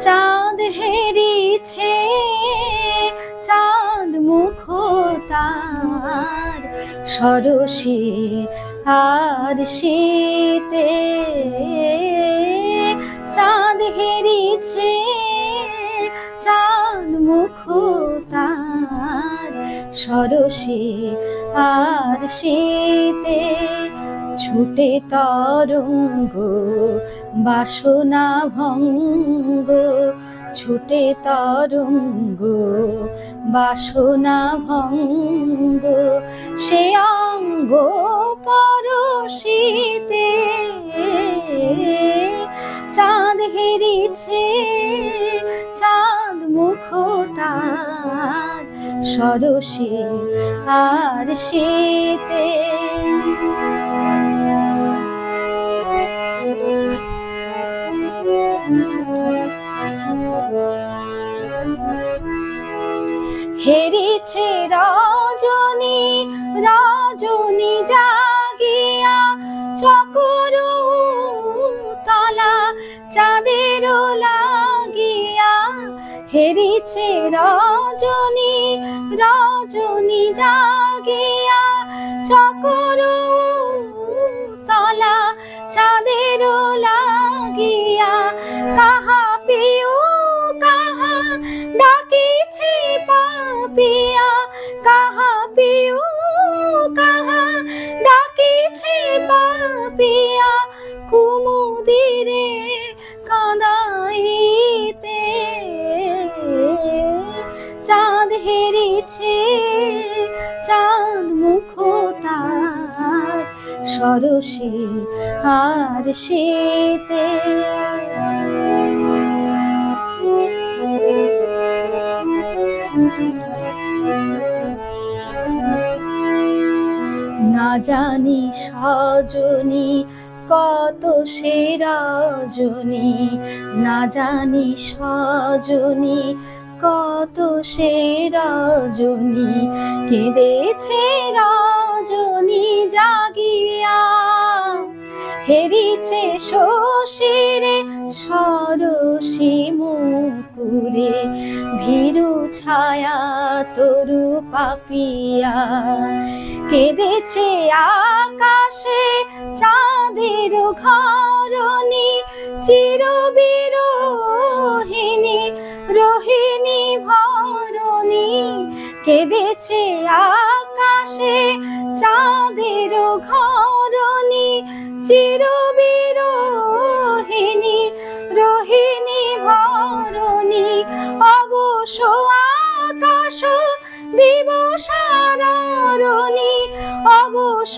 চাঁদ হেরিছে, চাঁদ মুখ তার সরসী আর শীতে। চাঁদ হেরিছে, চাঁদ মুখ তার সরসী আর শীতে। ছুটে তরঙ্গ বাসনা ভঙ্গ, ছুটে তরঙ্গ বাসনা ভঙ্গ, সে অঙ্গ পরশিতে। চাঁদ হেরিছে, চাঁদ মুখ তার সরসী আর শীতে। হেরিছে রজনী, রজনী জাগিয়া চকর তলা চাঁদের লাগিয়া। হেরিছে রজনী, রজনী জাগিয়া চকর তলা চাঁদের লাগিয়া। কাহা পিউ কাহা ডাকিছে পাপিয়া, কাহা পিউ কাহা ডাকিছে পাপিয়া। কুমুদিরে কাঁদাইতে, চাঁদ হেরিছে, চাঁদ মুখ তার সরসী আর শীতে। না জানি সজনী কত সে রজনী, না জানি সজনী কত সে রজনী। কেঁদেছে রজনী জাগিয়া, হেরিছে শশীরে সরসী মুকুরে। ভীরু ছায়া তরু পাপিয়া, কেঁদেছে আকাশে চাঁদের ঘরণী। চির বিরোহিণী রোহিণী ভরণী, কেঁদেছে আকাশে চাঁদের ঘরণী। চির বিরোহিণী রোহিণী ভরণী। অবশ আকাশ বিবশারণী, অবশ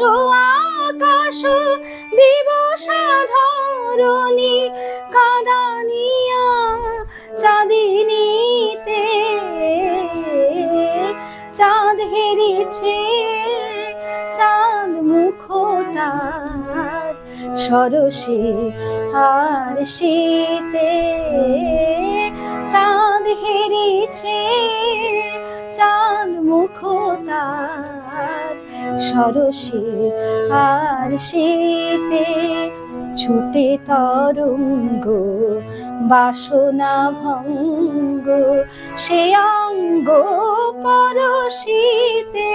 আকাশ বিবশাধরণী। কাঁদানিয়া চাঁদিনীতে, চাঁদ হেরিছে, চাঁদ মুখ তার সরসী আর শীতে। চাঁদ হেরিছে, চাঁদ মুখ তার সরসী আর শীতে। ছুটে তরঙ্গ বাসনা ভঙ্গ, সে অঙ্গ পরশিতে।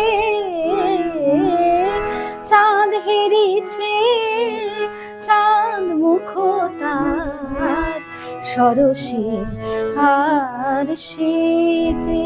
চাঁদ হেরিছে, চাঁদ মুখ তার সরসী আর শীতে।